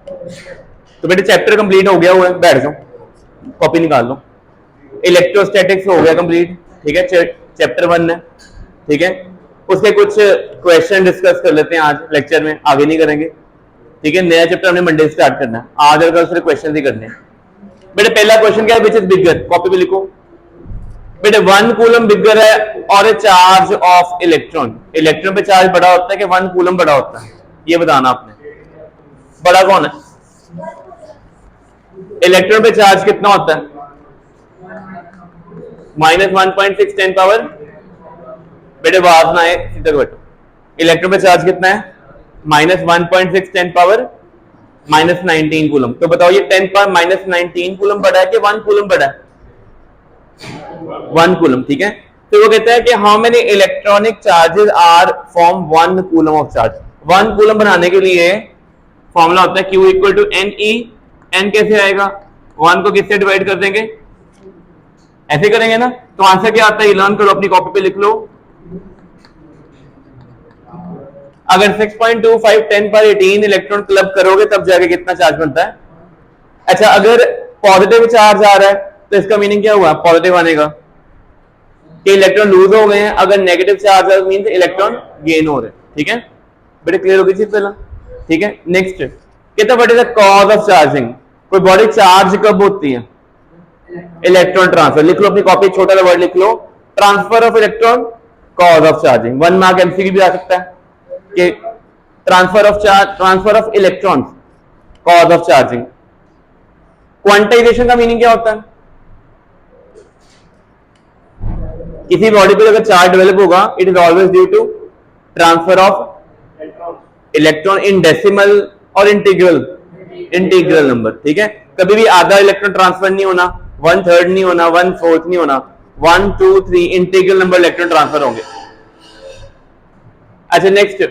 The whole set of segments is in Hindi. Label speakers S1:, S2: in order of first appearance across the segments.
S1: तो बेटे चैप्टर कंप्लीट हो गया हुआ है, बैठ जाओ कॉपी निकाल लो। इलेक्ट्रोस्टैटिक्स हो गया कंप्लीट, ठीक है, चैप्टर 1 है, ठीक है। उसके कुछ क्वेश्चन डिस्कस कर लेते हैं आज लेक्चर में, आगे नहीं करेंगे, ठीक है। नया चैप्टर हमने मंडे से स्टार्ट करना है, आज और कल सिर्फ क्वेश्चन ही करने हैं। बेटे पहला क्वेश्चन क्या है, विच इज बिगर, कॉपी पे लिखो बेटे। 1 कूलम बिगर है और ए चार्ज ऑफ इलेक्ट्रॉन, इलेक्ट्रॉन पे चार्ज बड़ा होता है कि 1 कूलम बड़ा होता है, ये बताना आपने। बड़ा कौन है? इलेक्ट्रॉन पे चार्ज कितना होता है? -1.6 10 पावर, बेटे बात ना है, सीधे बैठो। इलेक्ट्रॉन पे चार्ज कितना है? -1.6 10 पावर -19 कूलम। तो बताओ ये 10 पावर -19 कूलम बड़ा है कि 1 कूलम बड़ा है? 1 कूलम, ठीक है। तो वो कहता है कि how many electronic charges are form 1 coulomb of charge. 1 coulomb बनाने के लिए फॉर्मूला होता है Q equal to NE। N कैसे आएगा? 1 को किससे डिवाइड कर देंगे? ऐसे करेंगे ना। तो आंसर क्या आता है, लर्न करो, अपनी कॉपी पे लिख लो। अगर 6.25 10 पर 18 इलेक्ट्रॉन क्लब करोगे तब जाके कितना चार्ज बनता है? अच्छा, अगर पॉजिटिव चार्ज आ रहा है तो इसका मीनिंग क्या हुआ? पॉजिटिव आने का कि इलेक्ट्रॉन लूज हो गए हैं। अगर नेगेटिव चार्ज है मींस इलेक्ट्रॉन गेन हो रहे हैं, ठीक है बेटे। क्लियर हो गई चीज पहला, ठीक है। नेक्स्ट कहता what is the cause of charging. कोई बॉडी चार्ज कब होती है? Electron transfer. लिख लो अपनी कॉपी, छोटा सा वर्ड लिख लो, transfer of electron, cause of charging. 1 mark MCQ भी आ सकता है कि transfer of charge, transfer of electron, cause of charging. Quantization का मीनिंग क्या होता है? किसी बॉडी पे अगर चार्ज डेवलप होगा, it is always due to transfer of electron in decimal और इंटीग्रल नंबर, ठीक है। कभी भी आधा इलेक्ट्रॉन ट्रांसफर नहीं होना, 1/3 नहीं होना, 1/4 नहीं होना, 1 2 3 इंटीग्रल नंबर इलेक्ट्रॉन ट्रांसफर होंगे। अच्छा next,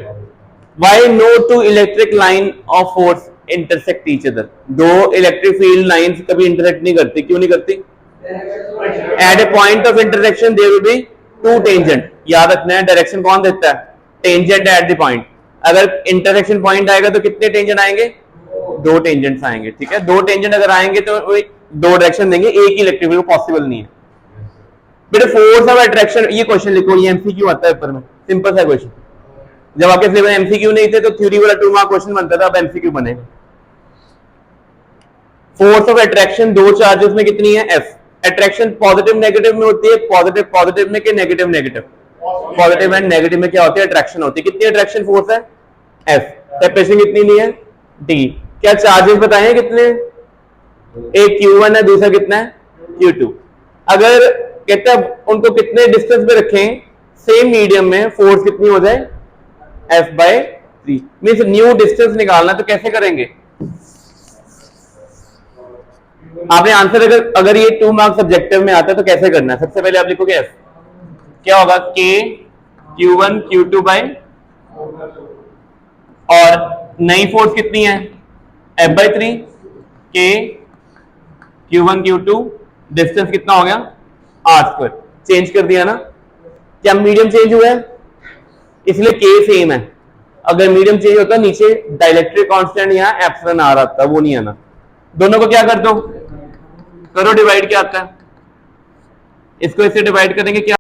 S1: why no two electric line of force intersect each other. दो इलेक्ट्रिक फील्ड लाइंस कभी इंटरसेक्ट नहीं करती, क्यों नहीं करती? At a point of intersection there will be 2 tangent. याद रखना है, डायरेक्शन कौन देता है? Tangent at the point. अगर इंटरसेक्शन पॉइंट आएगा तो कितने टेंजेंट आएंगे? 2 टेंजेंट्स आएंगे, ठीक है। 2 टेंजेंट अगर आएंगे तो 2 डायरेक्शन देंगे, एक ही इलेक्ट्रिक फील्ड पॉसिबल नहीं है बेटे। फोर्स ऑफ अट्रैक्शन, ये क्वेश्चन लिखो, ये एमसीक्यू आता है ऊपर में, सिंपल सा क्वेश्चन। जब आपके सिलेबस में एमसीक्यू नहीं थे तो थ्योरी वाला 2 मार्क क्वेश्चन बनता था, अब एमसीक्यू बनेगा। फोर्स ऑफ अट्रैक्शन 2 चार्जेस में कितनी है? F। अट्रैक्शन पॉजिटिव नेगेटिव में होती है, पॉजिटिव पॉजिटिव में कि negative negative? Positive and negative में क्या होती है? अट्रैक्शन होती है। कितनी अट्रैक्शन फोर्स है? F। सेपरेशन कितनी ली है? D। क्या चार्जेस बताए हैं कितने? एक Q1 है, दूसरा कितना है? Q2। अगर कहते हैं उनको कितने डिस्टेंस पे रखें सेम मीडियम में, फोर्स कितनी हो जाए? F/3। मींस न्यू डिस्टेंस निकालना, तो कैसे करेंगे? आपने आंसर अगर ये 2 मार्क्स सब्जेक्टिव में आता है तो कैसे करना है? सबसे पहले आप लिखोगे F, क्या होगा? K Q1 Q2 बाय, और नई फोर्स कितनी है? F/3। K Q1 Q2, distance कितना हो गया? R²। चेंज कर दिया ना? क्या मीडियम चेंज हुआ है? इसलिए K सेम है। अगर मीडियम चेंज होता नीचे डाइलेक्ट्रिक कांस्टेंट यहाँ एप्सिलॉन R आता, वो नहीं आना। दोनों को क्या कर दो? करो डिवाइड, क्या आता है? इसको इससे डिवाइड करेंगे, क्या?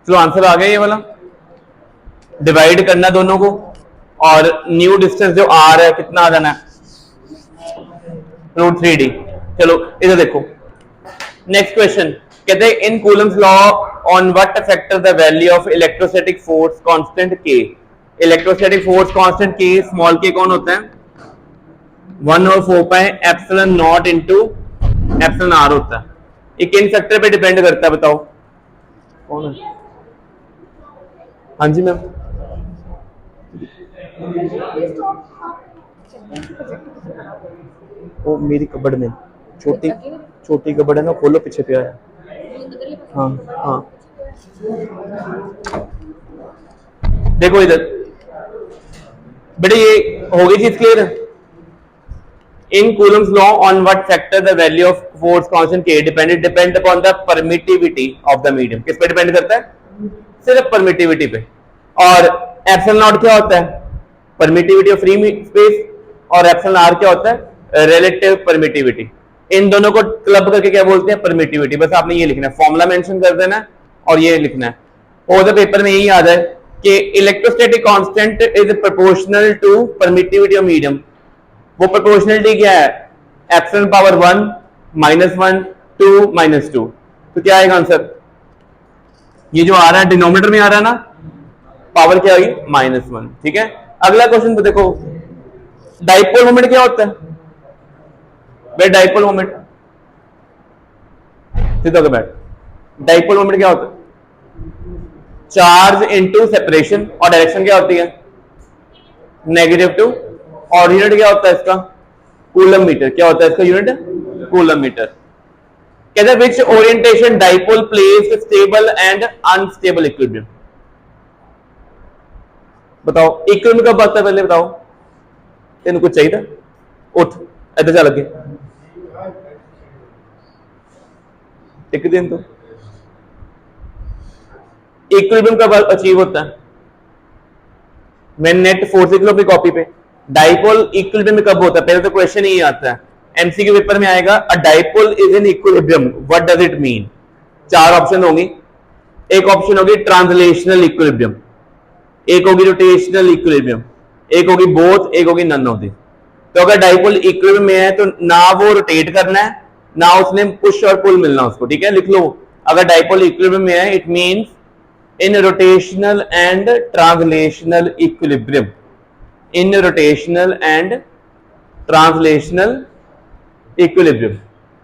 S1: तो आंसर आ गया ये वाला। डिवाइड करना दोनों को, और न्यू डिस्टेंस जो R है कितना आ जाना है? √3D। चलो इधर देखो, नेक्स्ट क्वेश्चन कहते हैं in Coulomb's law on what factor the value of electrostatic force constant K। Electrostatic force constant K small k कौन होता है? 1/4 epsilon naught into epsilon R होता है। ये किन फैक्टर पे डिपेंड करता है बताओ? कौन है? हाँ जी मैम। वो मेरी कबड़ में छोटी छोटी कबड़ है ना, खोलो, पीछे पे आया। हाँ हाँ, देखो इधर बेटे, ये हो गई चीज clear? In Coulomb's law on what factor the value of force constant K depend upon the permittivity of the medium. किस पे डिपेंड करता है? सिर्फ परमिटिविटी पे। और एप्सिलॉन नॉट क्या होता है? Permittivity of free space. और एप्सिलॉन आर क्या होता है, रिलेटिव परमिटिविटी। इन दोनों को क्लब करके क्या बोलते हैं, परमिटिविटी। बस आपने ये लिखना है, फॉर्मूला मेंशन कर देना और ये लिखना है। और द पेपर में यही याद है कि electrostatic constant is proportional to permittivity of medium. वो प्रोपोर्शनलिटी क्या है, एप्सिलॉन पावर 1 -1 2 -2। तो क्या आएगा आंसर, ये जो आ रहा है डिनोमिनेटर में आ रहा है ना, पावर क्या होगी, -1। ठीक है, अगला क्वेश्चन तो देखो, डाइपोल मोमेंट क्या होता है भाई, डाइपोल मोमेंट सीधा बैठ, डाइपोल मोमेंट क्या होता है, चार्ज इनटू सेपरेशन, और डायरेक्शन क्या होती है, -2। और यूनिट क्या होता है इसका, कूलम मीटर। क्या होता है इसका यूनिट, कूलम मीटर। कहते हैं which orientation dipole place stable and unstable equilibrium. बताओ इक्विलिब्रियम कब आता है, पहले बताओ, तेन कुछ चाहिए था, उठ इधर चल के एक दिन। तो इक्विलिब्रियम कब अचीव होता है, मैं नेट फोर्स लिख लो अपनी कॉपी पे। डाइपोल इक्विलिब्रियम में कब होता है, पहले तो क्वेश्चन ही आता है, एमसीक्यू पेपर में आएगा, अ dipole is in equilibrium, what does it mean. 4 option होंगी, एक ऑप्शन होगी ट्रांसलेशनल इक्विलिब्रियम, एक होगी रोटेशनल इक्विलिब्रियम, एक होगी बोथ, एक होगी नन ऑफ दिस। तो अगर डाइपोल इक्विलिब्रियम में है तो ना वो रोटेट करना है, ना उसने पुश और पुल मिलना उसको। ठीक है, लिख लो, अगर डाइपोल इक्विलिब्रियम में है, it means in rotational and translational equilibrium, in rotational and translational equilibrium.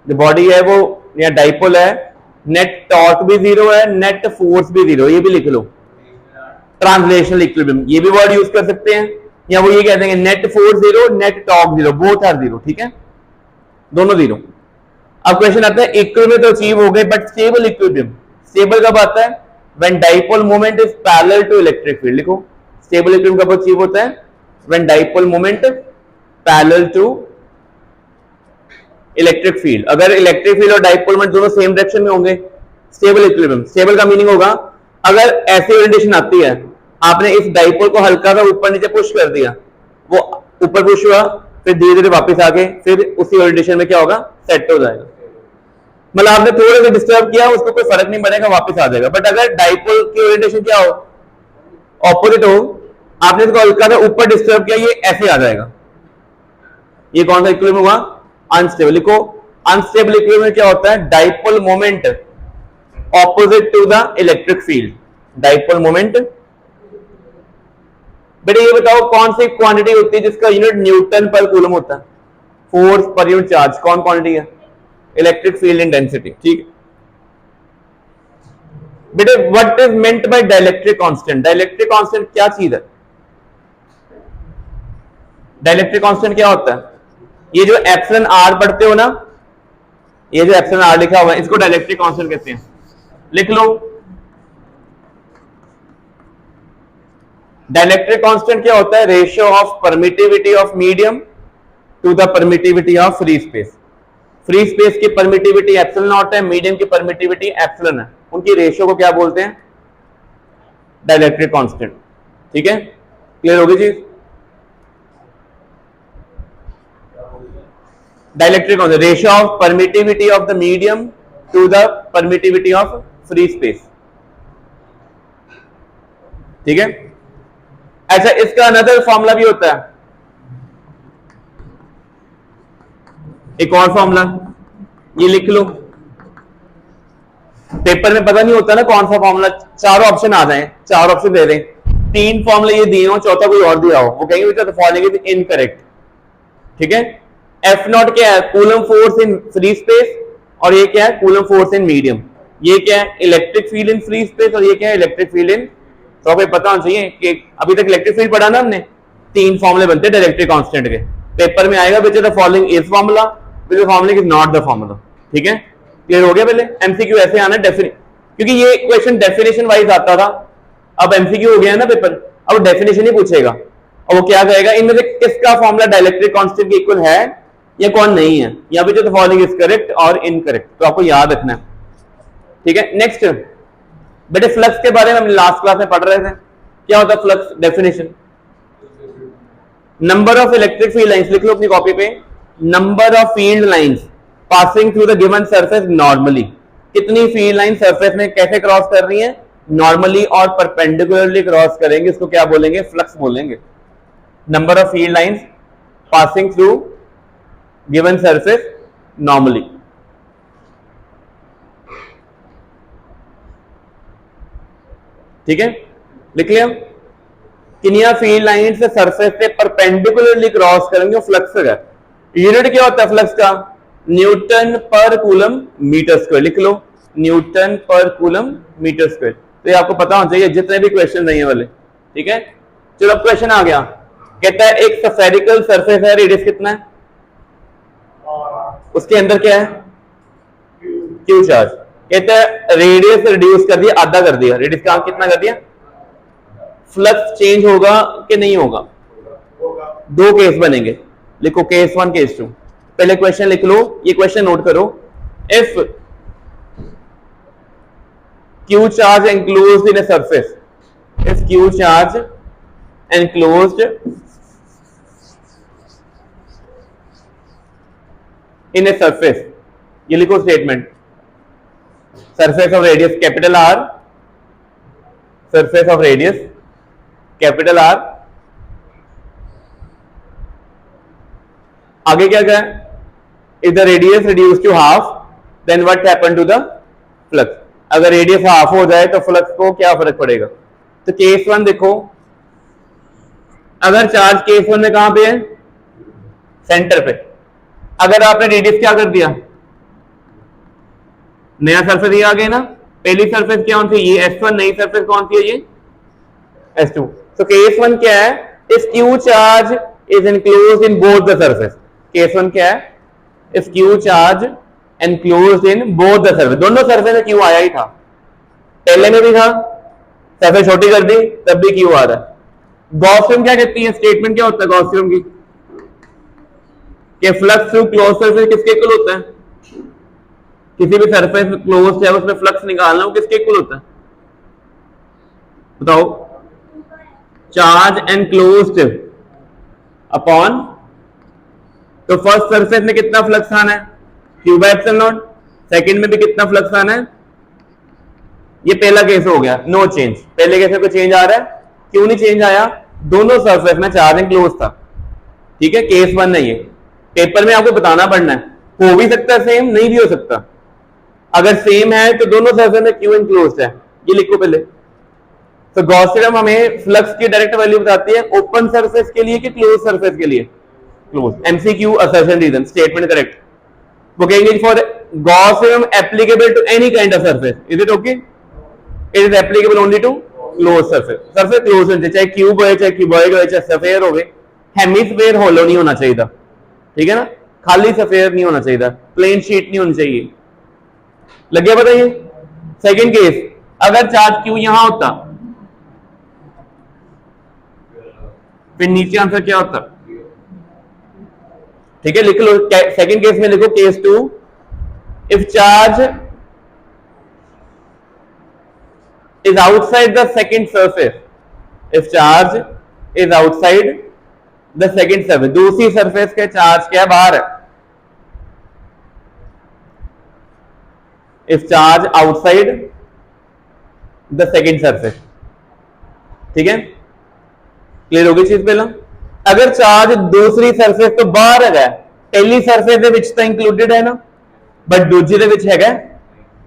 S1: जो बॉडी है वो या डाइपोल है, नेट टॉर्क भी 0 है, नेट फोर्स भी 0, ये भी लिख लो, ट्रांसलेशनल इक्विलिब्रियम, ये भी वर्ड यूज कर सकते हैं, या वो ये कहते हैं net force 0 net torque 0, both are 0। ठीक है, दोनों 0। अब क्वेश्चन आता है इक्विलिब्रियम तो अचीव हो गए, बट स्टेबल इक्विलिब्रियम, स्टेबल कब आता है, when dipole moment is parallel to electric field. लिखो स्टेबल इक्विलिब्रियम कब अचीव होता है, when dipole moment parallel to electric field. अगर इलेक्ट्रिक फील्ड और डाइपोल मोमेंट दोनों सेम डायरेक्शन में होंगे, स्टेबल इक्विलिब्रियम। स्टेबल का मीनिंग होगा, अगर ऐसी ओरिएंटेशन आती है, आपने इस डाइपोल को हल्का सा ऊपर नीचे पुश कर दिया, वो ऊपर पुश हुआ, फिर धीरे धीरे वापस आके फिर उसी ओरिएंटेशन में क्या होगा, सेट हो जाएगा। मतलब आपने थोड़े से डिस्टर्ब किया, उसको कोई फर्क नहीं पड़ेगा, वापस आ जाएगा। बट अगर डाइपोल की ओरिएंटेशन क्या हो, ऑपोजिट हो, आपने इसको हल्का सा ऊपर डिस्टर्ब किया, ये ऐसे आ जाएगा। ये कौन सा इक्विलिब्रियम हुआ, अनस्टेबल। लिखो अनस्टेबल इक्विलिब्रियम में क्या होता है, dipole moment opposite to the electric field, dipole moment. बेटे ये बताओ कौन सी क्वांटिटी होती है जिसका यूनिट न्यूटन पर कूलम होता है, फोर्स पर यूनिट चार्ज, कौन क्वांटिटी है, इलेक्ट्रिक फील्ड इंटेंसिटी। ठीक, बेटे what is meant by dielectric constant, dielectric constant क्या चीज है, डाइलेक्ट्रिक कांस्टेंट क्या होता है, ये जो एप्सिलॉन आर पढ़ते हो ना, ये जो एप्सिलॉन आर लिखा हुआ है, इसको डाइलेक्ट्रिक कांस्टेंट कहते हैं। लिख लो, डाइलेक्ट्रिक कांस्टेंट क्या होता है, ratio of permittivity of medium to the permittivity of free space. Free space की परमिटिविटी एप्सिलॉन नॉट है, मीडियम की परमिटिविटी एप्सिलॉन है, उनकी रेशियो को क्या बोलते हैं, डाइलेक्ट्रिक कांस्टेंट। ठीक है, क्लियर होगी चीज। Dielectric constant, ratio of permittivity of the medium to the permittivity of free space. ठीक है, अच्छा इसका अनदर फॉर्मूला भी होता है, एक और फॉर्मूला, ये लिख लो, पेपर में पता नहीं होता ना कौन सा फॉर्मूला, 4 ऑप्शन आ जाए, 4 ऑप्शन दे दें, 3 फॉर्मूले ये दिए हो, चौथा कोई और दिया हो, वो कहेंगे बेटा द फॉलोइंग इज इनकरेक्ट। ठीक है, एफ नॉट क्या है, coulomb force in free space, और ये क्या है, कूलम फोर्स इन मीडियम। ये क्या है, electric field in free space, और ये क्या है, इलेक्ट्रिक फील्ड इन। तो आपको पता होना चाहिए कि अभी तक इलेक्ट्रिक फील्ड पढ़ा ना हमने, 3 फॉर्मूले बनते हैं डाइलेक्ट्रिक कांस्टेंट के। पेपर में आएगा which is the following is formula, which the following is not the formula. ठीक है, क्लियर हो गया। पहले एमसीक्यू ऐसे आना क्योंकि ये क्वेश्चन डेफिनेशन वाइज आता था, अब एमसीक्यू हो गया है ना पेपर, अब डेफिनेशन ही पूछेगा, और वो क्या कहेगा, इनमें से किसका फॉर्मूला डाइलेक्ट्रिक कांस्टेंट के इक्वल है या कौन नहीं है, या पे जो फॉलोइंग इज करेक्ट और इनकरेक्ट, तो आपको याद रखना है। ठीक है, नेक्स्ट बेटे फ्लक्स के बारे में हम लास्ट क्लास में पढ़ रहे थे, क्या होता है flux, definition number of electric field lines लिख लो अपनी कॉपी पे, number of field lines passing through the given surface normally, कितनी फील्ड लाइन सरफेस में कैसे क्रॉस कर रही है, नॉर्मली और परपेंडिकुलरली क्रॉस करेंगे, इसको क्या बोलेंगे, फ्लक्स बोलेंगे। Number of field lines passing through given surface normally. ठीक है, लिख लिया। किनिया फील्ड लाइन से सरफेस से परपेंडिकुलरली क्रॉस करेंगे, फ्लक्स है। यूनिट क्या होता है फ्लक्स का, न्यूटन पर कूलम मीटर स्क्वायर, लिख लो न्यूटन पर कूलम मीटर स्क्वायर। तो ये आपको पता होना चाहिए जितने भी क्वेश्चन नहीं है वाले। ठीक है, चलो अब क्वेश्चन आ गया, कहता है एक स्फेरिकल सरफेस है, रेडियस कितना है, उसके अंदर क्या है, क्यू चार्ज। कहता है रेडियस रिड्यूस कर दिया, आधा कर दिया, रेडियस का कितना कर दिया, फ्लक्स चेंज होगा कि नहीं होगा, दो केस बनेंगे, लिखो केस 1 केस 2। पहले क्वेश्चन लिख लो, ये क्वेश्चन नोट करो, if Q charge enclosed in a surface, if Q charge enclosed in a surface, ये लिखो statement, surface of radius capital R, surface of radius capital R, आगे क्या क्या है, if the radius reduce to half then what happen to the flux, अगर रेडियस हाफ हो जाए तो फ्लक्स को क्या फर्क पड़ेगा। तो केस 1 देखो, अगर चार्ज केस 1 में कहां पे है, सेंटर पे, अगर आपने रेडियस क्या कर दिया, नया सरफेस ये आ गया ना, पहली सरफेस क्या कौन सी, ये S1, नई सरफेस कौन सी है, ये S2। तो केस 1 क्या है, if Q charge is enclosed in both the surface, case 1 क्या है, if Q charge enclosed in both the surface, दोनों सरफेस में क्यू आया ही था, पहले में भी था, सरफेस छोटी कर दी तब भी क्यू आ रहा है। गॉस थ्योरम क्या कहती है, स्टेटमेंट क्या होता है गॉस थ्योरम की, कि फ्लक्स थ्रू क्लोज सरफेस किसके इक्वल होता है, किसी भी सरफेस क्लोज है उसमें फ्लक्स निकालना, वो किसके इक्वल होता है, बताओ, चार्ज एनक्लोज्ड अपॉन, तो फर्स्ट सरफेस में कितना फ्लक्स आना है, Q by epsilon not, second में भी कितना फ्लक्स आना है, ये पहला केस हो गया, नो चेंज, पहले केस में कोई चेंज आ रहा है, क्यों नहीं चेंज आया, दोनों सरफेस में चार्ज एनक्लोज था। ठीक है, केस 1 नहीं है, पेपर में आपको बताना पड़ना है, हो भी सकता है सेम, नहीं भी हो सकता, अगर सेम है तो दोनों सरफेस में क्यू एनक्लोज्ड है, ये लिखो पहले। तो गॉस थ्योरम हमें फ्लक्स की डायरेक्ट वैल्यू बताती है ओपन सरफेस के लिए कि क्लोज सरफेस के लिए, close. MCQ assertion reason, statement correct, वो कहेंगे for Gauss theorem applicable to any kind of surface, is it okay, it is applicable only to close surface, surface close होनी चाहिए, चाहे क्यूब हो, चाहे क्यूबॉइड हो, चाहे सफेयर हो, हेमिस्फेयर होलो नहीं होना चाहिए, ठीक है ना, खाली सफेयर नहीं होना चाहिए, प्लेन शीट नहीं होनी चाहिए, लग गया बताइए। सेकंड केस, अगर चार्ज क्यू यहां होता फिर नीचे आंसर क्या होता, ठीक है, लिख लो, सेकंड केस में लिखो case 2, if charge is outside the second surface, if charge is outside the second surface, दूसरी सरफेस के चार्ज क्या बाहर है, if charge outside the second surface, ठीक है, क्लियर होगी चीज पहला। अगर चार्ज दूसरी सरफेस तो बाहर है, पहली सरफेस ਦੇ ਵਿੱਚ ਤਾਂ इंक्लूडेड है ना, बट दूसरी ਦੇ ਵਿੱਚ ਹੈਗਾ,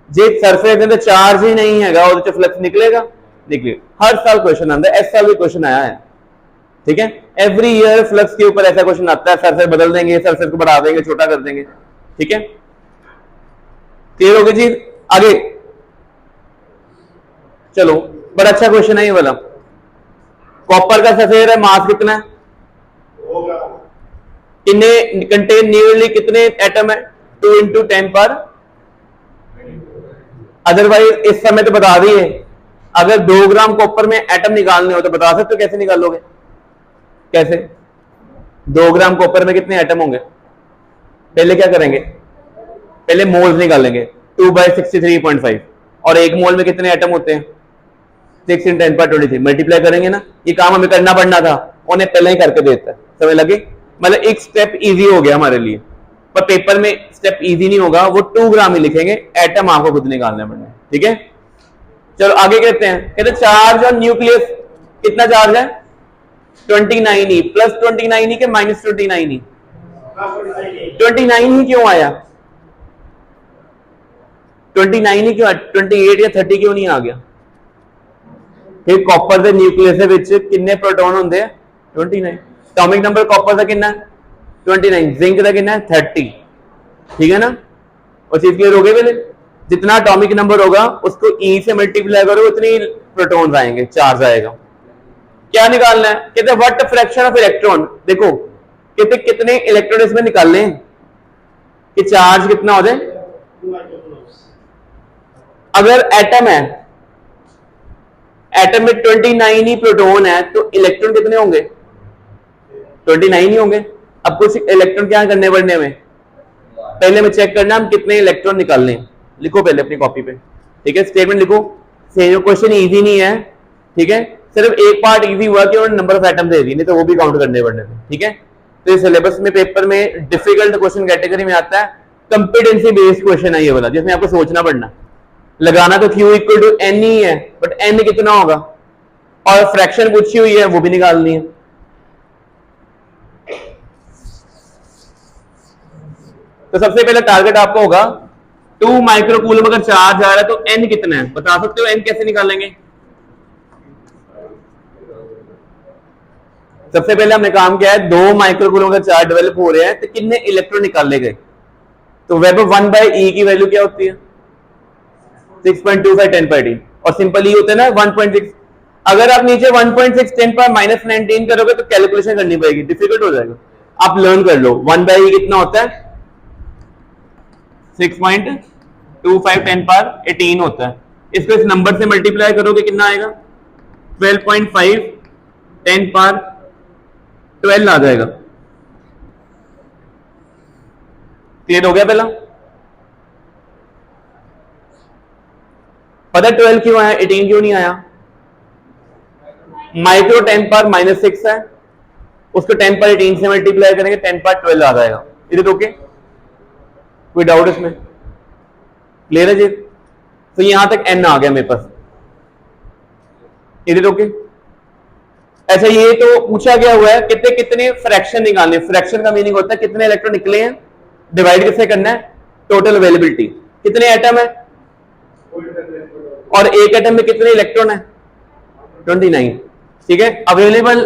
S1: जे सरफेस ਦੇ अंदर चार्ज ही नहीं हैगा ਉਹਦੇ ਚ फ्लक्स निकलेगा, निकलेगा, हर साल क्वेश्चन आता है, इस साल भी क्वेश्चन आया है, ठीक है, एवरी ईयर फ्लक्स के ऊपर ऐसा क्वेश्चन आता है, सरफेस बदल देंगे, सरफेस को बढ़ा देंगे, छोटा कर देंगे, ठीक है, क्लियर होगी जी। आगे चलो, बड़ा अच्छा क्वेश्चन है ये वाला, कॉपर का सफेयर है, मास कितना है, कितने कंटेन नियरली कितने एटम है, 2 × 10 पर, अदरवाइज इस समय तो बता दिए, अगर 2 ग्राम कॉपर में एटम निकालने हो तो बता सकते हो कैसे निकालोगे, कैसे, 2 ग्राम कॉपर में कितने एटम होंगे, पहले क्या करेंगे, पहले मोल्स निकालेंगे, 2/63.5, और 1 मोल में कितने एटम होते हैं, 6 × 10⁻23, मल्टीप्लाई करेंगे ना, ये काम हमें करना पड़ना था, उन्हें पहले ही करके देता है, समझ लगे? मतलब एक स्टेप इजी हो गया हमारे लिए, पर पेपर में स्टेप इजी नहीं होगा, वो 2 ग्राम ही लिखेंगे, एटम आपको खुद निकालने पड़ने, ठीक है? चलो आगे कहते हैं, कहते चार्ज ऑन न्यूक्लियस कितना चार्ज है? 29 ही, प्लस 29 ही के माइनस 29 ही? 29 ही क्यों आया? 29 ही क्यों आया? 28 या 30 क्यों नहीं आ गया? फिर कॉपर के न्यूक्लियस ਦੇ ਵਿੱਚ ਕਿੰਨੇ प्रोटॉन ਹੁੰਦੇ ਆ? 29। एटॉमिक नंबर कॉपर का कितना है? 29। जिंक का कितना है? 30। ठीक है ना? और चीज क्लियर हो गई पहले? जितना एटॉमिक नंबर होगा उसको E से मल्टीप्लाई करो, उतनी प्रोटॉन्स आएंगे, चार्ज आएगा। क्या निकालना है? कहते व्हाट फ्रैक्शन ऑफ इलेक्ट्रॉन, देखो कहते कितने इलेक्ट्रॉन इसमें निकाल लें कि चार्ज कितना हो जाए। अगर एटम है, एटम में 29 ही प्रोटॉन है, तो इलेक्ट्रॉन कितने होंगे? 29 ही होंगे। अब कुछ इलेक्ट्रॉन क्या करने पड़ने में, पहले में चेक करना हम कितने इलेक्ट्रॉन निकाल लें। लिखो पहले अपनी कॉपी पे, ठीक है? स्टेटमेंट लिखो। क्वेश्चन इजी नहीं है, ठीक है? सिर्फ एक पार्ट इजी हुआ कि उन्होंने नंबर ऑफ एटम दे दी, नहीं तो वो भी काउंट करने पड़ने थे, ठीक है? तो इस सिलेबस में पेपर में डिफिकल्ट क्वेश्चन कैटेगरी में आता है, कंपिटेंसी बेस्ड क्वेश्चन है ये वाला, जिसमें आपको सोचना पड़ना। लगाना तो Q इक्वल टू N ही है, बट N कितना होगा, और फ्रैक्शन पूछी हुई है वो भी निकालनी है। तो सबसे पहले टारगेट आपको होगा 2 माइक्रोकूलम अगर चार्ज आ रहा है तो N कितना है, बता सकते हो? N कैसे निकालेंगे? सबसे पहले हमने काम किया है 2 माइक्रोकूलम का चार्ज डेवलप हो रहे हैं तो कितने इलेक्ट्रॉन निकाले गए। तो वेब 1/E की वैल्यू क्या होती है? 6.25 10/18, और सिंपल ही होता है ना 1.6। अगर आप नीचे 1.6 10⁻⁻19 करोगे तो कैलकुलेशन करनी पड़ेगी, डिफिकल्ट हो जाएगा। आप लर्न कर लो 1/E कितना होता है, 6.25 10⁻18 होता है। इसको इस नंबर से मल्टीप्लाई करोगे कितना आएगा, 12.5 10⁻12 आ जाएगा। क्लियर हो गया? पहला पता 12 क्यों आया, 18 क्यों नहीं आया? माइक्रो 10⁻⁻6 है, उसको 10⁻18 से मल्टीप्लाई करेंगे 10⁻12 आ जाएगा। इधर ओके? कोई डाउट इसमें? क्लियर है जी? तो यहां तक n आ गया मेरे पास, इधर ओके? अच्छा, ये तो पूछा गया हुआ है कितने कितने फ्रैक्शन निकालने। फ्रैक्शन का मीनिंग होता है कितने इलेक्ट्रॉन निकले हैं, डिवाइड किससे करना है, टोटल अवेलेबिलिटी। कितने एटम है और एक एटम में कितने इलेक्ट्रॉन है, 29, ठीक है? अवेलेबल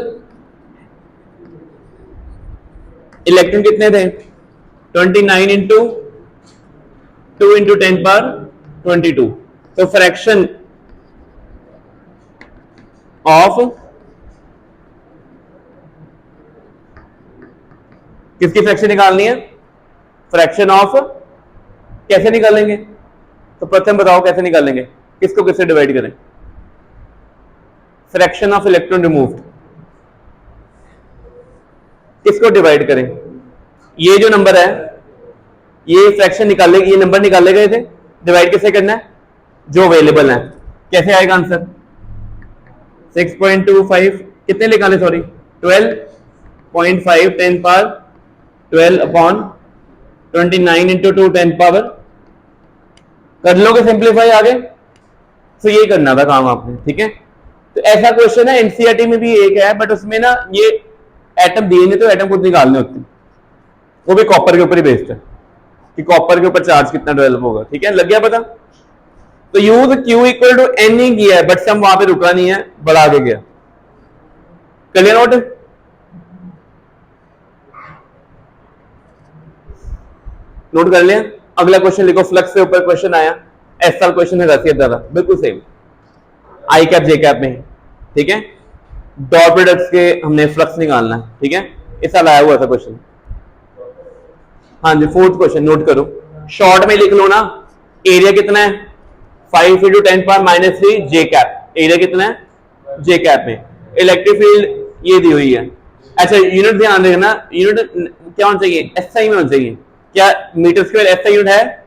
S1: इलेक्ट्रॉन कितने थे, 29 इंटू 2 इंटू 10⁻22। तो फ्रैक्शन ऑफ किसकी फ्रैक्शन निकालनी है, फ्रैक्शन ऑफ कैसे निकालेंगे? तो प्रथम बताओ कैसे निकालेंगे, किसको किससे डिवाइड करें? फ्रैक्शन ऑफ इलेक्ट्रॉन रिमूव्ड किसको डिवाइड करें? ये जो नंबर है, ये फ्रैक्शन निकाले, ये नंबर निकाले गए थे, डिवाइड कैसे करना है, जो अवेलेबल है। कैसे आएगा आंसर, 6.25 कितने निकाले, सॉरी 12.5 10⁻12 अपॉन 29 इंटू 2 10 कर लोगे सिंप्लीफाई आगे। तो ये करना था काम आपने, ठीक है? तो ऐसा क्वेश्चन है एनसीईआरटी में भी एक है, बट उसमें ना ये एटम दिए नहीं तो एटम खुद निकालने होते हैं, वो भी कॉपर के ऊपर ही बेस्ड है कि कॉपर के ऊपर चार्ज कितना डेवलप होगा, ठीक है? लग गया पता? तो use Q equal to N ही किया है, बट सम वहां पे रुका नहीं है, बढ़ा आगे गया। Clear note? नोट कर लिया? अगला क्वेश्चन लिखो, फ्लक्स से ऊपर क्वेश्चन आया, ऐसा क्वेश्चन है रसियत दादा, बिल्कुल सेम आई कैप जे कैप में, ठीक है? डॉट प्रोडक्ट्स के हमने फ्लक्स निकालना है, ठीक है? इस साल आया हुआ था क्वेश्चन। हाँ जी, 4th क्वेश्चन नोट करो, शॉर्ट में लिख लो ना। एरिया कितना है, 5 इंटू 10⁻³ जे कैप। एरिया कितना है जे कैप में। इलेक्ट्रिक फील्ड ये दी हुई है। अच्छा, यूनिट ध्यान रखना, यूनिट क्या होना चाहिए, एसआई में होना चाहिए। क्या मीटर स्क्वायर एसआई यूनिट है,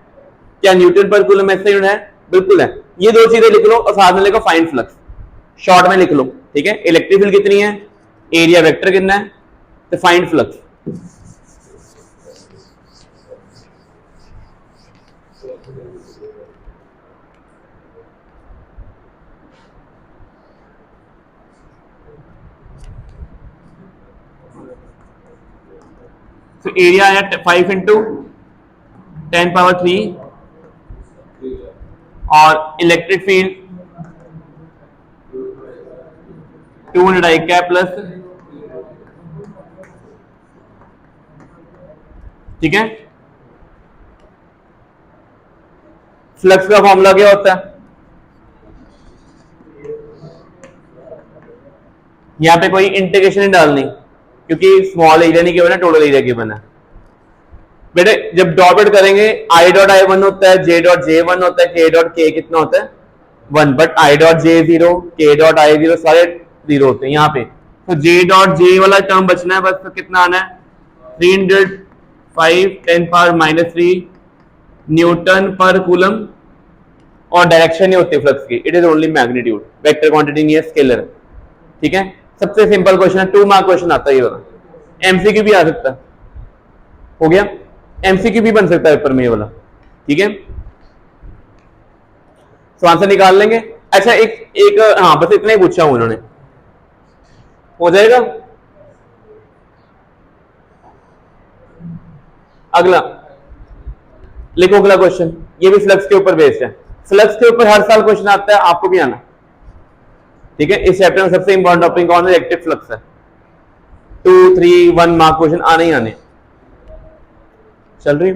S1: क्या न्यूटन पर कूलम एसआई यूनिट है, बिल्कुल है। ये दो चीजें लिख लो और साथ में लिखो फाइंड फ्लक्स, शॉर्ट में लिख लो, ठीक है? इलेक्ट्रिक फील्ड कितनी है, एरिया वेक्टर कितना है, तो फाइंड फ्लक्स। तो एरिया आया 5 इंटू 10⁻³ और electric field 200 I cap plus, ठीक है। फ्लक्स का फॉर्मूला क्या होता है, यहां पे कोई इंटीग्रेशन नहीं डालनी क्योंकि स्मॉल एरिया नहीं गिवन है, टोटल एरिया गिवन है। बेटे जब डॉट डॉट करेंगे आई डॉट आई 1 होता है, जे डॉट जे 1 होता है, के डॉट के कितना होता है 1, बट आई डॉट जे 0, के डॉट आई 0 सारे 0 होते हैं यहाँ पे। तो जे डॉट जे वाला टर्म बचना है बस, तो कितना आना है 305 10⁻³ न्यूटन पर कूलम, और डायरेक्शन नहीं होती फ्लक्स की, it is only magnitude, vector quantity नहीं है, स्केलर, ठीक है। सबसे सिंपल क्वेश्चन है, 2 मार्क क्वेश्चन आता है ये वाला, एमसीक्यू भी आ सकता है, हो गया, एमसीक्यू भी बन सकता है पेपर में ये वाला, ठीक है। तो आंसर निकाल लेंगे। अच्छा एक हाँ बस इतना ही पूछा हूं उन्होंने, हो जाएगा। अगला लिखो, अगला क्वेश्चन, ये भी फ्लक्स के ऊपर बेस्ड है। फ्लक्स के ऊपर हर साल क्वेश्चन आता है, आपको भी आना, ठीक है। इस चैप्टर में सबसे इंपॉर्टेंट टॉपिक कौन है, इलेक्ट्रिक फ्लक्स है। 2, 3, 1 मार्क क्वेश्चन आने ही आने। चल रही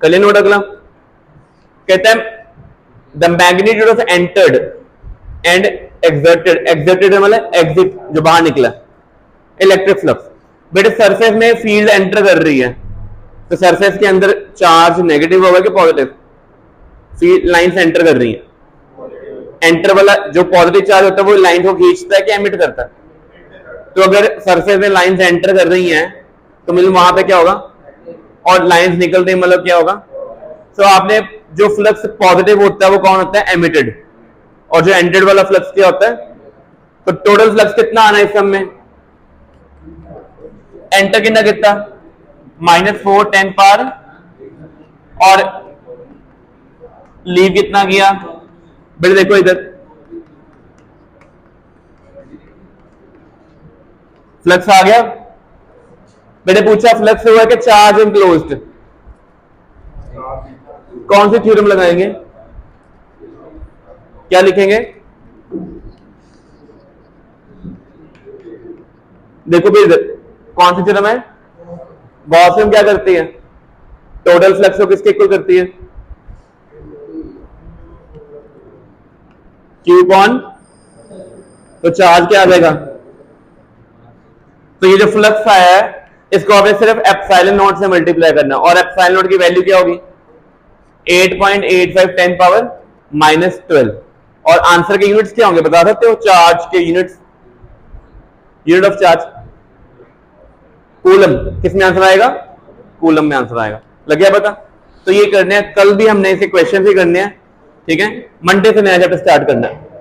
S1: कल नोट। अगला कहता है the magnitude of entered and exerted, exerted मतलब एग्जिट जो बाहर निकला, इलेक्ट्रिक फ्लक्स। बेटे सरफेस में फील्ड एंटर कर रही है, तो सरफेस के अंदर चार्ज नेगेटिव होगा कि पॉजिटिव, फील्ड लाइंस एंटर कर रही है। एंटर वाला जो पॉजिटिव चार्ज होता है वो लाइन को खींचता है कि एमिट करता है, तो अगर सरफेस में लाइंस एंटर कर रही हैं तो मतलब वहां पे क्या होगा, और लाइंस निकल रही मतलब क्या होगा। तो आपने जो फ्लक्स पॉजिटिव होता है वो कौन होता है, एमिटेड, और जो एंटेड वाला फ्लक्स क्या होता है। तो टोटल फ्लक्स कितना आना है इस सब में, एंटर कितना -4 10⁻, और लीव कितना किया, बेटे देखो इधर फ्लक्स आ गया। बेटे पूछा फ्लक्स हुआ कि चार्ज इनक्लोज्ड, कौन सी थ्योरम लगाएंगे, क्या लिखेंगे, देखो भी इधर कौन सी थ्योरम है, गॉस थ्योरम क्या करती है, टोटल फ्लक्स को किसके इक्वल करती है, क्यू अपॉन, तो चार्ज क्या आ जाएगा। तो ये जो फ्लक्स आया है इसको आपने सिर्फ एप्सिलॉन नॉट से मल्टीप्लाई करना, और एप्सिलॉन नॉट की वैल्यू क्या होगी 8.85 10⁻−12, और आंसर के यूनिट्स क्या होंगे बता सकते हो, चार्ज के units, unit of charge coulomb, किस में आंसर आएगा, कूलम में आंसर आएगा। लग गया पता। तो ये करने हैं, कल भी हमने इसे क्वेश्चन ही करने हैं, ठीक है। मंडे से नया चैप्टर स्टार्ट करना है।